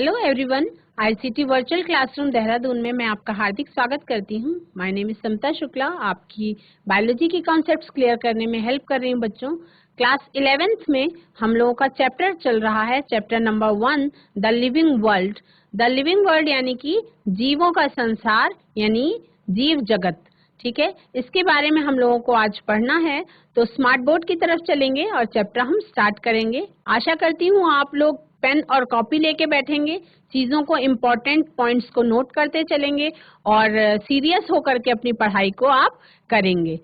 Hello everyone, ICT virtual classroom Dehradun में मैं आपका हार्दिक स्वागत करती हूँ। माय नेम इज समता शुक्ला। आपकी बायोलॉजी की कॉन्सेप्ट्स क्लियर करने में हेल्प कर रही हूँ बच्चों। क्लास 11th में हम लोगों का चैप्टर चल रहा है, chapter number 1 the living world. The living world यानी कि जीवों का संसार यानी जीव जगत। ठीक है, इसके बारे में हम लोगों को आज पढ़ना है, तो स्मार्ट बोर्ड की तरफ चलेंगे और चैप्टर हम स्टार्ट करेंगे। आशा करती हूँ आप लोग पेन और कॉपी लेके बैठेंगे, चीजों को, इम्पोर्टेंट पॉइंट्स को नोट करते चलेंगे और सीरियस होकर के अपनी पढ़ाई को आप करेंगे।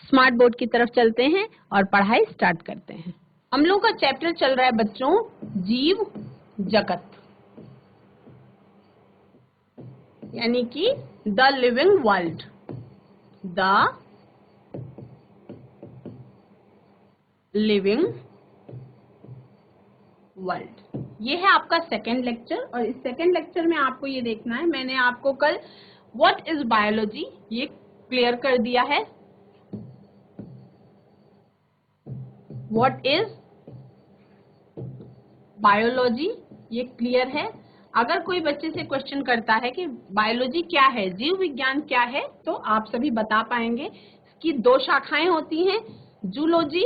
स्मार्ट बोर्ड की तरफ चलते हैं और पढ़ाई स्टार्ट करते हैं। हम लोग का चैप्टर चल रहा है बच्चों जीव जगत यानी कि the living world. The living world, ये है आपका सेकेंड लेक्चर। और इस सेकेंड लेक्चर में आपको ये देखना है, मैंने आपको कल व्हाट इज बायोलॉजी ये क्लियर कर दिया है। व्हाट इज बायोलॉजी ये क्लियर है। अगर कोई बच्चे से क्वेश्चन करता है कि बायोलॉजी क्या है, जीव विज्ञान क्या है, तो आप सभी बता पाएंगे। इसकी दो शाखाएं होती हैं, जूलॉजी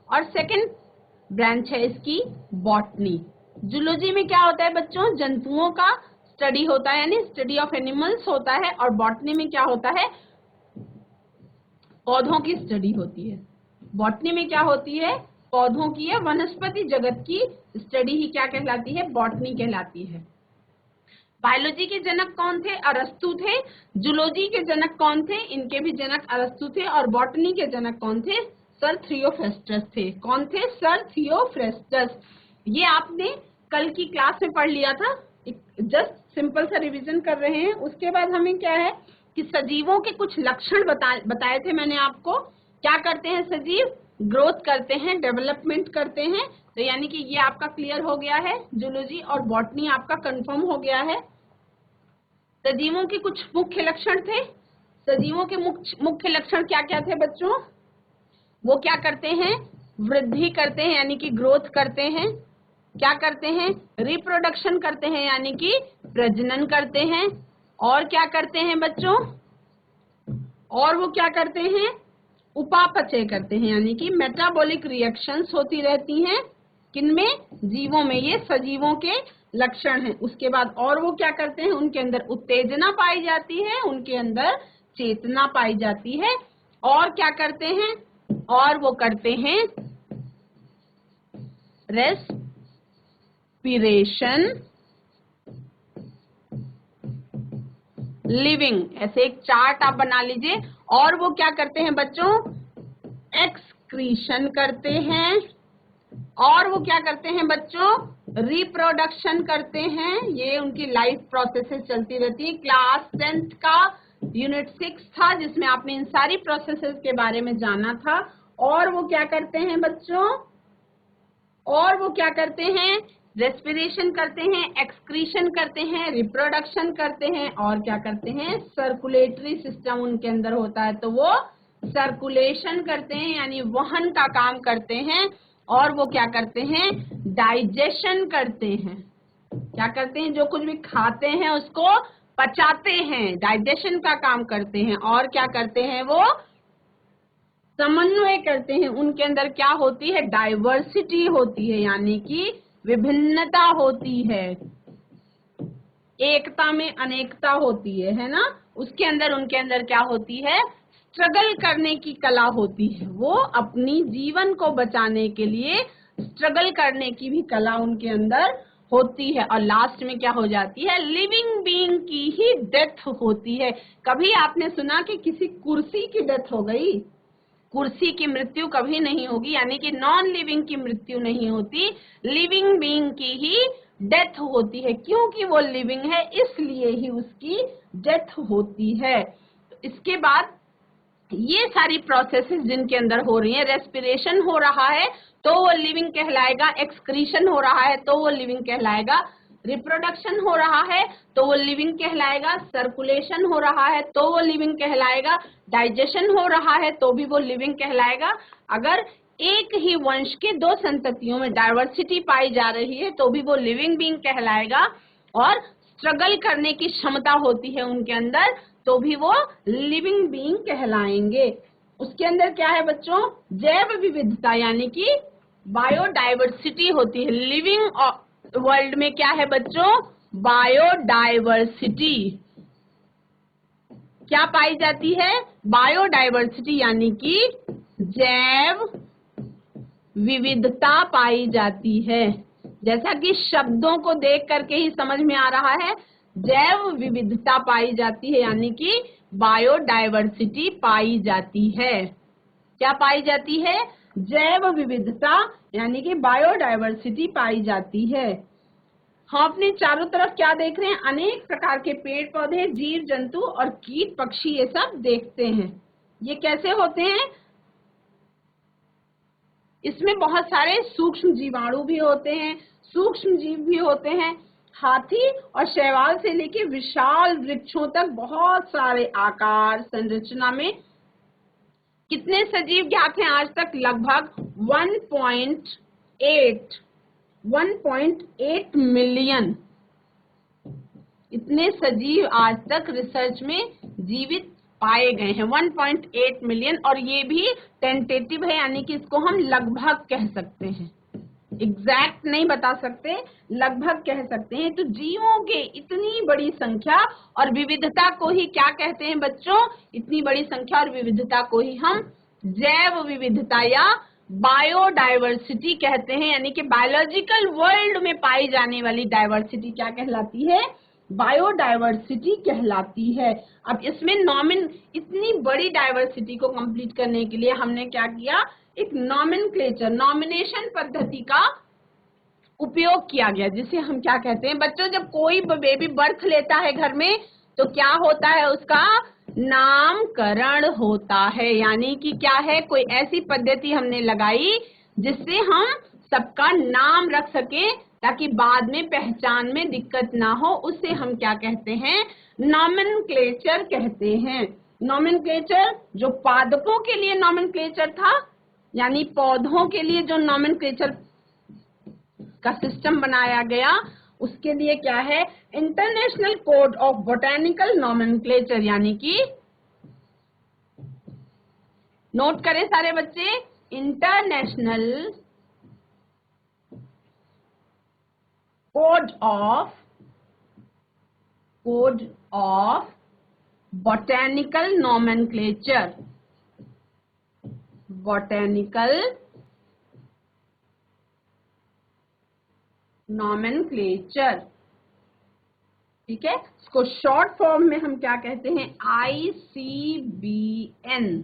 और सेकेंड ब्रांच है इसकी बॉटनी। जूलॉजी में क्या होता है बच्चों, जंतुओं का स्टडी होता है यानी स्टडी ऑफ एनिमल्स होता है। और बॉटनी में क्या होता है, पौधों की स्टडी होती है। बॉटनी में क्या होती है, पौधों की या वनस्पति जगत की स्टडी ही क्या कहलाती है, बॉटनी कहलाती है। बायोलॉजी के जनक कौन थे, अरस्तु थे। जूलॉजी के जनक कौन थे, इनके भी जनक अरस्तु थे। और बॉटनी के जनक कौन थे, सर थियोफ्रास्टस थे। कौन थे, सर थियोफ्रास्टस। ये आपने कल की क्लास में पढ़ लिया था, जस्ट सिंपल सा रिवीजन कर रहे हैं। उसके बाद हमें क्या है कि सजीवों के कुछ लक्षण बताए थे मैंने आपको। क्या करते हैं सजीव, ग्रोथ करते हैं, डेवलपमेंट करते हैं। तो यानी कि ये आपका क्लियर हो गया है, जूलॉजी और बॉटनी आपका कंफर्म हो गया है। सजीवों के कुछ मुख्य लक्षण थे। सजीवों के मुख्य लक्षण क्या क्या थे बच्चों, वो क्या करते हैं, वृद्धि करते हैं यानी कि ग्रोथ करते हैं। क्या करते हैं, रिप्रोडक्शन करते हैं यानी कि प्रजनन करते हैं। और क्या करते हैं बच्चों, और वो क्या करते हैं, उपापचय करते हैं यानी कि मेटाबॉलिक रिएक्शंस होती रहती हैं। किनमें, जीवों में। ये सजीवों के लक्षण हैं। उसके बाद और वो क्या करते हैं, उनके अंदर उत्तेजना पाई जाती है, उनके अंदर चेतना पाई जाती है। और क्या करते हैं, और वो करते हैं रेस्पिरेशन, लिविंग। ऐसे एक चार्ट आप बना लीजिए। और वो क्या करते हैं बच्चों, एक्सक्रीशन करते हैं। और वो क्या करते हैं बच्चों, रिप्रोडक्शन करते हैं। ये उनकी लाइफ प्रोसेसेस चलती रहती है। क्लास 10th का यूनिट 6 था जिसमें आपने इन सारी प्रोसेसेस के बारे में जाना था। और वो क्या करते हैं बच्चों, और वो क्या करते हैं, रेस्पिरेशन करते हैं, एक्सक्रीशन करते हैं, रिप्रोडक्शन करते हैं। और क्या करते हैं, सर्कुलेटरी सिस्टम उनके अंदर होता है, तो वो सर्कुलेशन करते हैं यानी वहन का काम करते हैं। और वो क्या करते हैं, डाइजेशन करते हैं। क्या करते हैं, जो कुछ भी खाते हैं उसको पचाते हैं, डाइजेशन का काम करते हैं। और क्या करते हैं, वो समन्वय करते हैं। उनके अंदर क्या होती है, डाइवर्सिटी होती है यानी कि विभिन्नता होती है, एकता में अनेकता होती है ना। उसके अंदर उनके अंदर क्या होती है, स्ट्रगल करने की कला होती है। वो अपनी जीवन को बचाने के लिए स्ट्रगल करने की भी कला उनके अंदर होती है। और लास्ट में क्या हो जाती है, लिविंग बीइंग की ही डेथ होती है। कभी आपने सुना कि किसी कुर्सी की डेथ हो गई, कुर्सी की मृत्यु कभी नहीं होगी, यानी कि नॉन लिविंग की मृत्यु नहीं होती, लिविंग बीइंग की ही डेथ होती है। क्योंकि वो लिविंग है इसलिए ही उसकी डेथ होती है। तो इसके बाद ये सारी प्रोसेसेस जिनके अंदर हो रही है, रेस्पिरेशन हो रहा है तो वो लिविंग कहलाएगा, एक्सक्रीशन हो रहा है तो वो लिविंग कहलाएगा, रिप्रोडक्शन हो रहा है तो वो लिविंग कहलाएगा, सर्कुलेशन हो रहा है तो वो लिविंग कहलाएगा, डाइजेशन हो रहा है तो भी वो लिविंग कहलाएगा। अगर एक ही वंश के दो संततियों में डाइवर्सिटी पाई जा रही है तो भी वो लिविंग बीइंग कहलाएगा, और स्ट्रगल करने की क्षमता होती है उनके अंदर तो भी वो लिविंग बीइंग कहलाएंगे। उसके अंदर क्या है बच्चों? जैव विविधता यानी कि बायोडाइवर्सिटी होती है। लिविंग वर्ल्ड में क्या है बच्चों? बायोडाइवर्सिटी क्या पाई जाती है? बायोडाइवर्सिटी यानी कि जैव विविधता पाई जाती है। जैसा कि शब्दों को देख करके ही समझ में आ रहा है, जैव विविधता पाई जाती है यानी कि बायोडाइवर्सिटी पाई जाती है। क्या पाई जाती है? जैव विविधता यानी कि बायोडाइवर्सिटी पाई जाती है। हम अपने चारों तरफ क्या देख रहे हैं? अनेक प्रकार के पेड़ पौधे, जीव जंतु और कीट पक्षी ये सब देखते हैं। ये कैसे होते हैं? इसमें बहुत सारे सूक्ष्म जीवाणु भी होते हैं, सूक्ष्म जीव भी होते हैं। हाथी और शैवाल से लेके विशाल वृक्षों तक बहुत सारे आकार संरचना में कितने सजीव ज्ञात हैं आज तक? लगभग 1.8 मिलियन इतने सजीव आज तक रिसर्च में जीवित पाए गए हैं। 1.8 मिलियन, और ये भी टेंटेटिव है यानी कि इसको हम लगभग कह सकते हैं, एग्जैक्ट नहीं बता सकते, लगभग कह सकते हैं। तो जीवों के इतनी बड़ी संख्या और विविधता को ही क्या कहते हैं बच्चों? इतनी बड़ी संख्या और विविधता को ही हम जैव विविधता या बायोडाइवर्सिटी कहते हैं। यानी कि बायोलॉजिकल वर्ल्ड में पाई जाने वाली डाइवर्सिटी क्या कहलाती है? बायोडाइवर्सिटी कहलाती है। अब इसमें इतनी बड़ी डाइवर्सिटी को कंप्लीट करने के लिए हमने क्या किया? एक नॉमेनक्लेचर, नॉमिनेशन पद्धति का उपयोग किया गया, जिसे हम क्या कहते हैं बच्चों? जब कोई बेबी बर्थ लेता है घर में तो क्या होता है? उसका नामकरण होता है। यानी कि क्या है? कोई ऐसी पद्धति हमने लगाई जिससे हम सबका नाम रख सके ताकि बाद में पहचान में दिक्कत ना हो। उसे हम क्या कहते हैं? नॉमेनक्लेचर कहते हैं। नॉमेनक्लेचर जो पादपों के लिए नॉमेनक्लेचर था, यानी पौधों के लिए जो नॉमेनक्लेचर का सिस्टम बनाया गया, उसके लिए क्या है? International code of botanical nomenclature, यानी कि नोट करें सारे बच्चे, international code of botanical nomenclature, botanical nomenclature, ठीक है। इसको शॉर्ट फॉर्म में हम क्या कहते हैं? ICBN,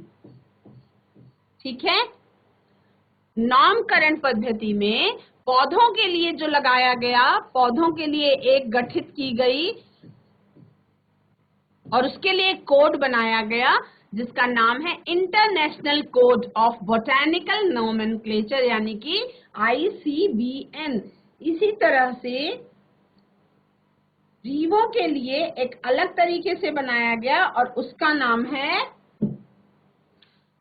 ठीक है। नामकरण पद्धति में पौधों के लिए जो लगाया गया, पौधों के लिए एक गठित की गई और उसके लिए कोड बनाया गया जिसका नाम है international code of botanical nomenclature, यानी कि ICBN। इसी तरह से जीवों के लिए एक अलग तरीके से बनाया गया और उसका नाम है,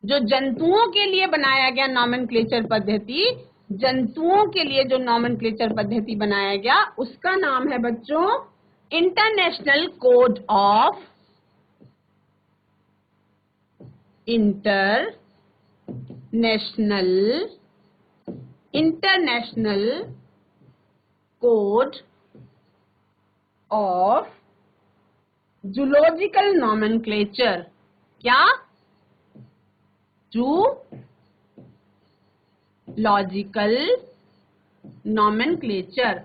जो जंतुओं के लिए बनाया गया नॉमेनक्लेचर पद्धति, जंतुओं के लिए जो नॉमेनक्लेचर पद्धति बनाया गया उसका नाम है बच्चों international code of international code of zoological nomenclature. क्या? Zoological nomenclature.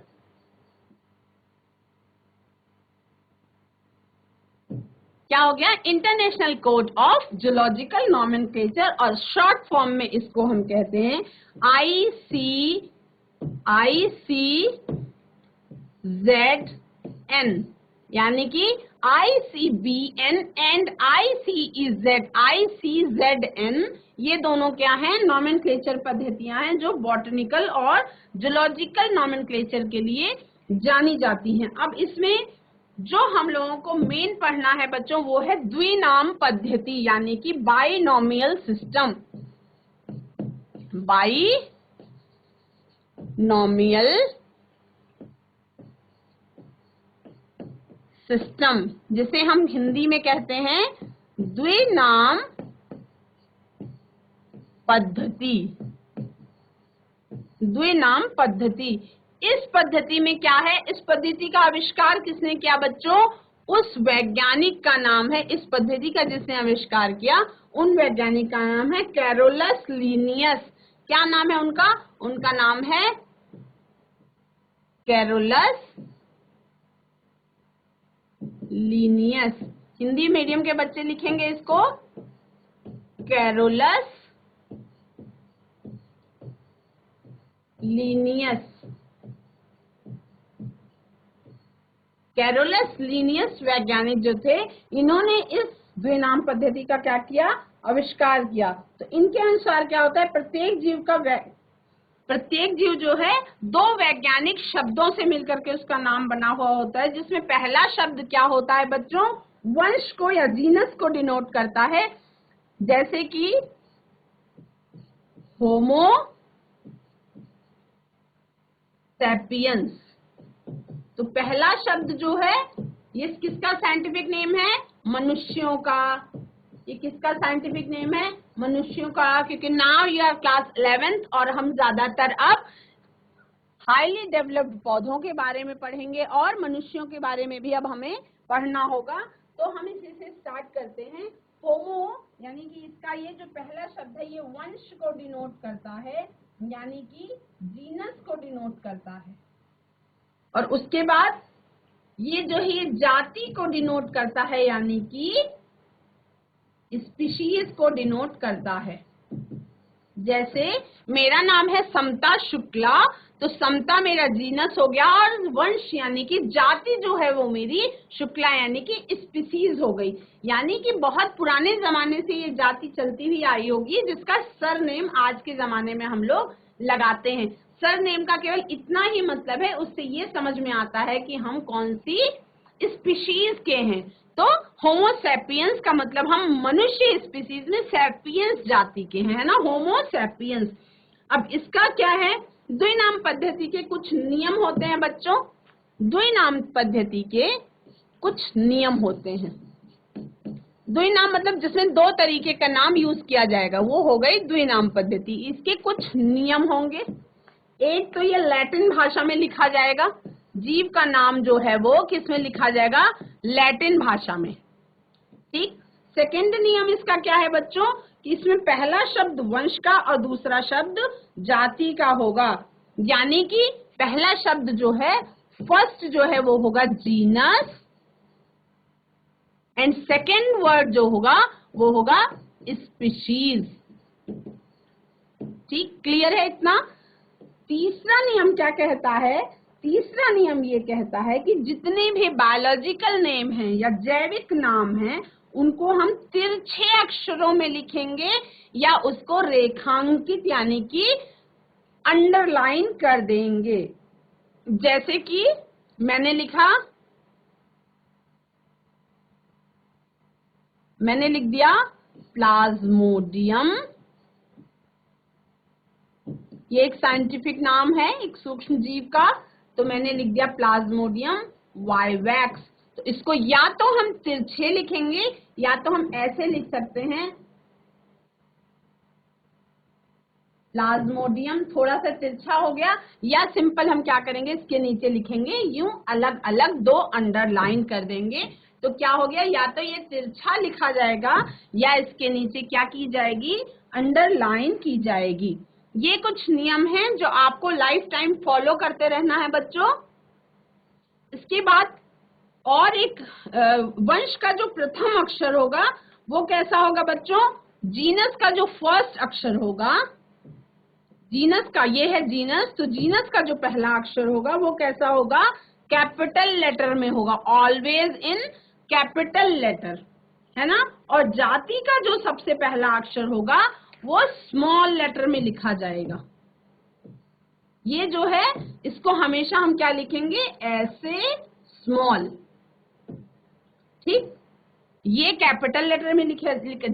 क्या हो गया? International code of zoological nomenclature, और शॉर्ट फॉर्म में इसको हम कहते हैं ICZN, यानी कि ICBN एंड ICZN, ये दोनों क्या हैं? नॉमेनक्लेचर पद्धतियां हैं जो बॉटनिकल और जूलॉजिकल नॉमेनक्लेचर के लिए जानी जाती हैं। अब इसमें जो हम लोगों को मेन पढ़ना है बच्चों वो है द्विनाम पद्धति, यानी कि बाइनोमियल सिस्टम। बाइनॉमियल सिस्टम, जिसे हम हिंदी में कहते हैं द्विनाम पद्धति। द्विनाम पद्धति, इस पद्धति में क्या है, इस पद्धति का आविष्कार किसने किया बच्चों? उस वैज्ञानिक का नाम है, इस पद्धति का जिसने आविष्कार किया उन वैज्ञानिक का नाम है कैरोलस लीनियस। क्या नाम है उनका? उनका नाम है कैरोलस लीनियस। हिंदी मीडियम के बच्चे लिखेंगे इसको कैरोलस लीनियस। कैरोलस लीनियस वैज्ञानिक जो थे, इन्होंने इस द्विनाम पद्धति का क्या किया? आविष्कार किया। तो इनके अनुसार क्या होता है, प्रत्येक जीव जो है दो वैज्ञानिक शब्दों से मिलकर के उसका नाम बना हुआ होता है, जिसमें पहला शब्द क्या होता है बच्चों? वंश को या जीनस को डिनोट करता है, जैसे कि होमो सैपियंस। तो पहला शब्द जो है ये किसका साइंटिफिक नेम है? मनुष्यों का। ये किसका साइंटिफिक नेम है? मनुष्यों का, क्योंकि now you are class 11th और हम ज्यादातर अब हाईली डेवलप्ड पौधों के बारे में पढ़ेंगे और मनुष्यों के बारे में भी अब हमें पढ़ना होगा। तो हम इसी से स्टार्ट करते हैं। होमो यानी कि इसका ये जो पहला शब्द है ये वंश को डिनोट करता है, यानी कि जीनस को डिनोट करता है। और उसके बाद ये जो है जाति को डिनोट करता है, यानी कि स्पीशीज को डिनोट करता है। जैसे मेरा नाम है समता शुक्ला, तो समता मेरा जीनस हो गया और वंश यानी कि जाति जो है वो मेरी शुक्ला यानी कि स्पीशीज हो गई। यानी कि बहुत पुराने जमाने से ये जाति चलती हुई आई होगी, जिसका सरनेम आज के जमाने में हम लोग लगाते हैं। सरनेम का केवल इतना ही मतलब है, उससे ये समझ में आता है कि हम कौन सी स्पीशीज के हैं। तो होमो सैपियंस का मतलब हम मनुष्य स्पीशीज में सैपियंस जाति के हैं, है ना, होमो सैपियंस। अब इसका क्या है, द्विनाम पद्धति के कुछ नियम होते हैं बच्चों। द्विनाम पद्धति के कुछ नियम होते हैं। द्विनाम मतलब जिसमें दो तरीके का नाम यूज किया जाएगा, वो हो गई द्विनाम पद्धति। इसके कुछ नियम होंगे। एक तो ये लैटिन भाषा में लिखा जाएगा, जीव का नाम जो है वो किस में लिखा जाएगा? लैटिन भाषा में। ठीक। सेकंड नियम इसका क्या है बच्चों कि इसमें पहला शब्द वंश का और दूसरा शब्द जाति का होगा। यानी कि पहला शब्द जो है, फर्स्ट जो है वो होगा जीनस एंड सेकेंड वर्ड जो होगा वो होगा स्पीशीज। ठीक, क्लियर है इतना? तीसरा नियम क्या कहता है? तीसरा नियम ये कहता है कि जितने भी बायोलॉजिकल नेम हैं या जैविक नाम हैं, उनको हम तिरछे अक्षरों में लिखेंगे या उसको रेखांकित यानी कि अंडरलाइन कर देंगे। जैसे कि मैंने लिख दिया प्लाज्मोडियम। ये एक साइंटिफिक नाम है एक सूक्ष्म जीव का, तो मैंने लिख दिया प्लाज्मोडियम वाइवैक्स। तो इसको या तो हम तिरछे लिखेंगे या तो हम ऐसे लिख सकते हैं, प्लाज्मोडियम थोड़ा सा तिरछा हो गया, या सिंपल हम क्या करेंगे, इसके नीचे लिखेंगे यूं अलग अलग दो अंडरलाइन कर देंगे। तो क्या हो गया, या तो ये तिरछा लिखा जाएगा या इसके नीचे क्या की जाएगी, अंडरलाइन की जाएगी। ये कुछ नियम हैं जो आपको लाइफ टाइम फॉलो करते रहना है बच्चों। इसके बाद और एक वंश का जो प्रथम अक्षर होगा वो कैसा होगा बच्चों? जीनस का जो फर्स्ट अक्षर होगा, जीनस का, ये है जीनस, तो जीनस का जो पहला अक्षर होगा वो कैसा होगा? कैपिटल लेटर में होगा, ऑलवेज इन कैपिटल लेटर, है ना। और जाति का जो सबसे पहला अक्षर होगा वो स्मॉल लेटर में लिखा जाएगा। ये जो है इसको हमेशा हम क्या लिखेंगे, ऐसे स्मॉल। ठीक, ये कैपिटल लेटर में लिखे।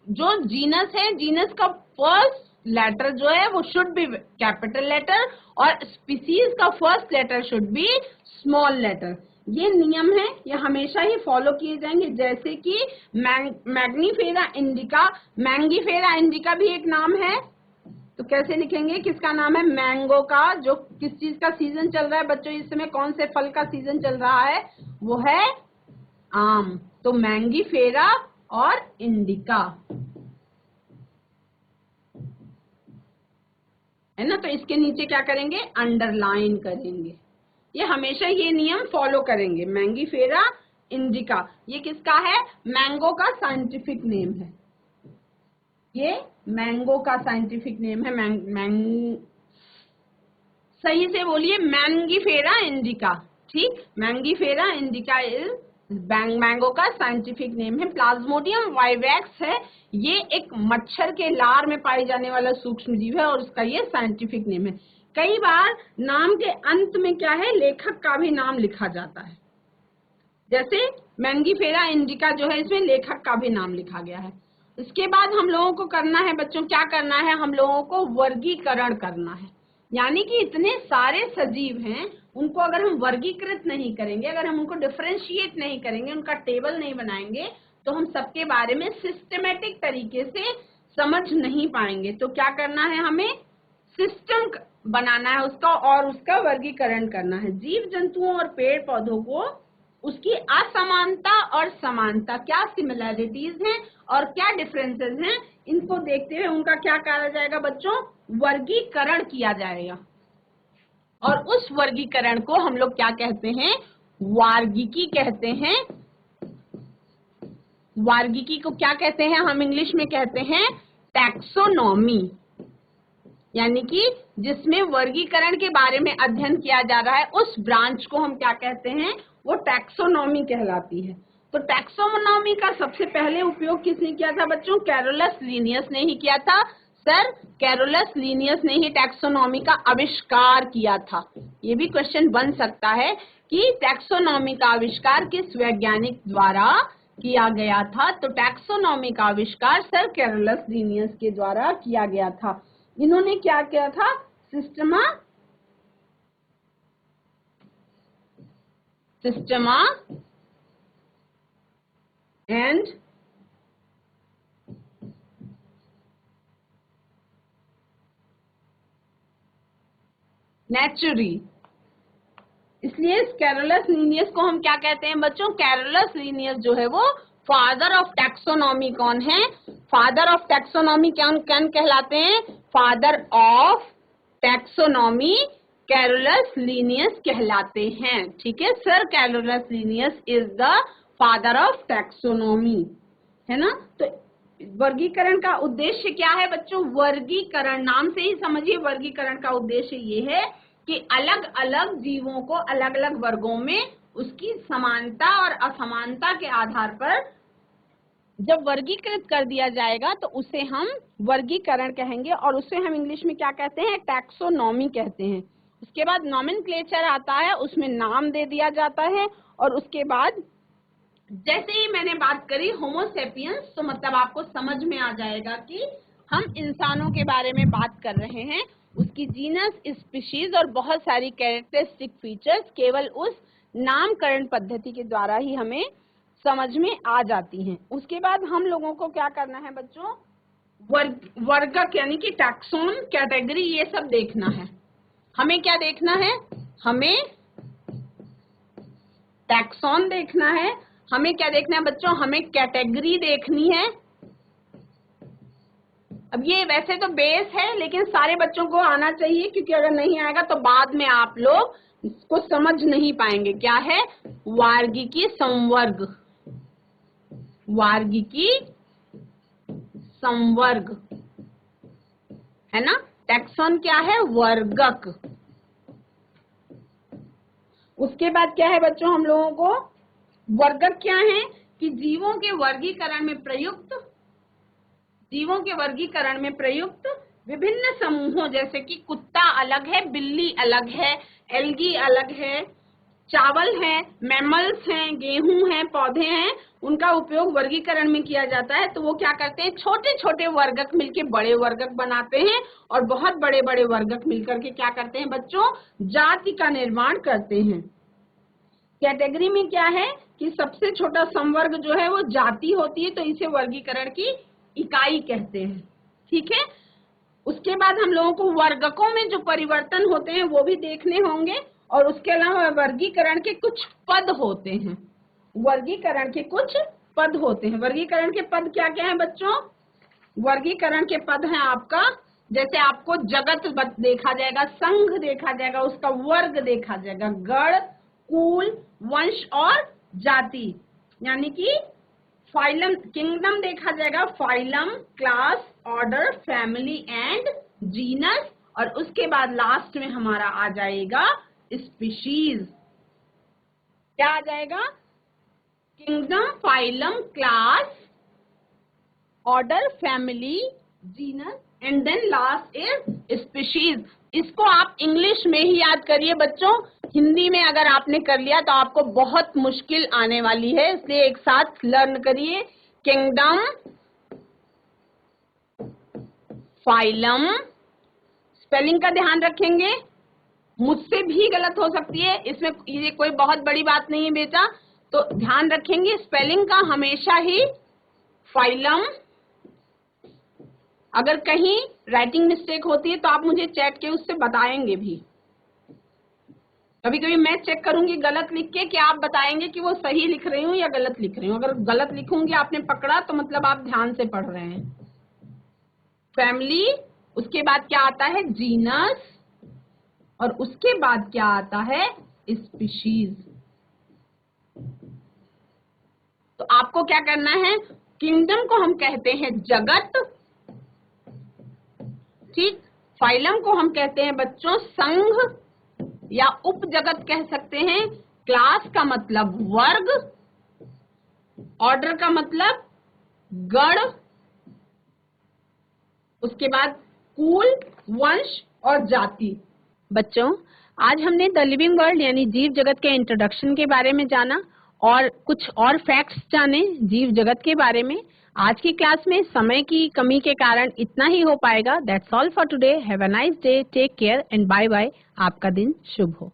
जो जीनस है, जीनस का फर्स्ट लेटर जो है वो शुड बी कैपिटल लेटर और स्पीसीज का first letter should be small letter. ये नियम है, ये हमेशा ही फॉलो किए जाएंगे। जैसे कि मैग्नीफेरा इंडिका, मैंगीफेरा इंडिका भी एक नाम है, तो कैसे लिखेंगे, किसका नाम है, मैंगो का। जो किस चीज का सीजन चल रहा है बच्चों इस समय, कौन से फल का सीजन चल रहा है, वो है आम। तो मैंगीफेरा और इंडिका है ना। तो इसके नीचे क्या करेंगे, अंडरलाइन करेंगे। ये हमेशा ये नियम फॉलो करेंगे। मैंगीफेरा इंडिका ये किसका है, मैंगो का साइंटिफिक नेम है। ये मैंगो का साइंटिफिक नेम है। सही से बोलिए, मैंगीफेरा इंडिका। ठीक, मैंगीफेरा इंडिका इज मैंगो का साइंटिफिक नेम है। प्लाज्मोडियम वाइवैक्स है, ये एक मच्छर के लार में पाई जाने वाला सूक्ष्म जीव है और उसका ये साइंटिफिक नेम है। कई बार नाम के अंत में क्या है, लेखक का भी नाम लिखा जाता है। जैसे मैंगीफेरा इंडिका जो है, इसमें लेखक का भी नाम लिखा गया है। इसके बाद हम लोगों को करना है बच्चों, क्या करना है, हम लोगों को वर्गीकरण करना है। यानी कि इतने सारे सजीव हैं, उनको अगर हम वर्गीकृत नहीं करेंगे, अगर हम उनको डिफरेंशिएट नहीं करेंगे, उनका टेबल नहीं बनाएंगे, तो हम सबके बारे में सिस्टमेटिक तरीके से समझ नहीं पाएंगे। तो क्या करना है, हमें सिस्टम बनाना है उसका और उसका वर्गीकरण करना है। जीव जंतुओं और पेड़ पौधों को उसकी असमानता और समानता, क्या सिमिलैरिटीज हैं और क्या डिफरेंसेस हैं, इनको देखते हुए उनका क्या कहा जाएगा बच्चों, वर्गीकरण किया जाएगा। और उस वर्गीकरण को हम लोग क्या कहते हैं, वार्गीकी कहते हैं। वार्गीकी को क्या कहते हैं, हम इंग्लिश में कहते हैं टैक्सोनॉमी। यानी कि जिसमें वर्गीकरण के बारे में अध्ययन किया जा रहा है, उस ब्रांच को हम क्या कहते हैं, वो टैक्सोनॉमी कहलाती है। तो टैक्सोनॉमी का सबसे पहले उपयोग किसने किया था बच्चों, कैरोलस लिनियस ने ही किया था। सर कैरोलस लिनियस ने ही टैक्सोनॉमी का आविष्कार किया था। ये भी क्वेश्चन बन सकता है कि टैक्सोनॉमी का आविष्कार किस वैज्ञानिक द्वारा किया गया था। तो टैक्सोनॉमी का आविष्कार सर कैरोलस लिनियस के द्वारा किया गया था। इन्होंने क्या किया था, सिस्टमा एंड नेचुरी। इसलिए कैरोलस लिनियस को हम क्या कहते हैं बच्चों, कैरोलस लिनियस जो है वो फादर ऑफ टैक्सोनॉमी कौन है, फादर ऑफ टैक्सोनॉमी कौन कहलाते हैं, father of taxonomy Carolus Linnaeus कहलाते हैं। ठीक है, sir Carolus Linnaeus is the father of taxonomy, है ना। तो वर्गीकरण का उद्देश्य क्या है बच्चों, वर्गीकरण नाम से ही समझिए, वर्गीकरण का उद्देश्य ये है कि अलग अलग जीवों को अलग अलग वर्गों में उसकी समानता और असमानता के आधार पर जब वर्गीकृत कर दिया जाएगा तो उसे हम वर्गीकरण कहेंगे और उसे हम इंग्लिश में क्या कहते हैं, टैक्सोनॉमी कहते हैं। उसके बाद नॉमेनक्लेचर आता है, उसमें नाम दे दिया जाता है और उसके बाद जैसे ही मैंने बात करी होमोसेपियंस, तो मतलब आपको समझ में आ जाएगा कि हम इंसानों के बारे में बात कर रहे हैं। उसकी जीनस, स्पीशीज और बहुत सारी कैरेक्टरिस्टिक फीचर्स केवल उस नामकरण पद्धति के द्वारा ही हमें समझ में आ जाती हैं। उसके बाद हम लोगों को क्या करना है बच्चों, वर्गक यानी कि टैक्सोन, कैटेगरी, ये सब देखना है। हमें क्या देखना है, हमें टैक्सोन देखना है, हमें क्या देखना है बच्चों, हमें कैटेगरी देखनी है। अब ये वैसे तो बेस है लेकिन सारे बच्चों को आना चाहिए, क्योंकि अगर नहीं आएगा तो बाद में आप लोग इसको समझ नहीं पाएंगे। क्या है, वार्गीकी संवर्ग, वार्गीकी संवर्ग, है ना। टैक्सोन क्या है, वर्गक। उसके बाद क्या है बच्चों, हम लोगों को वर्गक क्या है कि जीवों के वर्गीकरण में प्रयुक्त, जीवों के वर्गीकरण में प्रयुक्त विभिन्न समूहों, जैसे कि कुत्ता अलग है, बिल्ली अलग है, एल्गी अलग है, चावल है, मैमल्स हैं, गेहूं हैं, पौधे हैं, उनका उपयोग वर्गीकरण में किया जाता है। तो वो क्या करते हैं, छोटे छोटे वर्गक मिलके बड़े वर्गक बनाते हैं और बहुत बड़े बड़े वर्गक मिलकर के क्या करते हैं बच्चों, जाति का निर्माण करते हैं। कैटेगरी में क्या है कि सबसे छोटा संवर्ग जो है वो जाति होती है, तो इसे वर्गीकरण की इकाई कहते हैं। ठीक है, उसके बाद हम लोगों को वर्गकों में जो परिवर्तन होते हैं वो भी देखने होंगे, और उसके अलावा वर्गीकरण के कुछ पद होते हैं। वर्गीकरण के कुछ पद होते हैं। वर्गीकरण के पद क्या क्या है बच्चों? वर्गीकरण के पद हैं आपका, जैसे आपको जगत देखा जाएगा, संघ देखा जाएगा, उसका वर्ग देखा जाएगा, गण, कुल, वंश और जाति, यानी कि फाइलम, किंगडम देखा जाएगा, phylum, class, order, family and genus, और उसके बाद लास्ट में हमारा आ जाएगा स्पीशीज। क्या आ जाएगा? Kingdom, phylum, class, order, family, genus and then last is species. इसको आप इंग्लिश में ही याद करिए बच्चों, हिंदी में अगर आपने कर लिया तो आपको बहुत मुश्किल आने वाली है, इसलिए एक साथ लर्न करिए। किंगडम, फाइलम, स्पेलिंग का ध्यान रखेंगे, मुझसे भी गलत हो सकती है, इसमें ये कोई बहुत बड़ी बात नहीं है बेटा, तो ध्यान रखेंगे स्पेलिंग का हमेशा ही। फाइलम, अगर कहीं राइटिंग मिस्टेक होती है तो आप मुझे चैट के उससे बताएंगे भी। कभी कभी मैं चेक करूंगी गलत लिख के कि आप बताएंगे कि वो सही लिख रही हूँ या गलत लिख रही हूँ। अगर गलत लिखूंगी आपने पकड़ा तो मतलब आप ध्यान से पढ़ रहे हैं। फैमिली, उसके बाद क्या आता है? जीनस, और उसके बाद क्या आता है? स्पीशीज। तो आपको क्या करना है? किंगडम को हम कहते हैं जगत, ठीक, फाइलम को हम कहते हैं बच्चों संघ या उपजगत कह सकते हैं, क्लास का मतलब वर्ग, ऑर्डर का मतलब गण, उसके बाद कुल, वंश और जाति। बच्चों, आज हमने द लिविंग वर्ल्ड यानी जीव जगत के इंट्रोडक्शन के बारे में जाना और कुछ और फैक्ट्स जाने जीव जगत के बारे में। आज की क्लास में समय की कमी के कारण इतना ही हो पाएगा। That's all for today. Have a nice day, take care and bye bye. आपका दिन शुभ हो।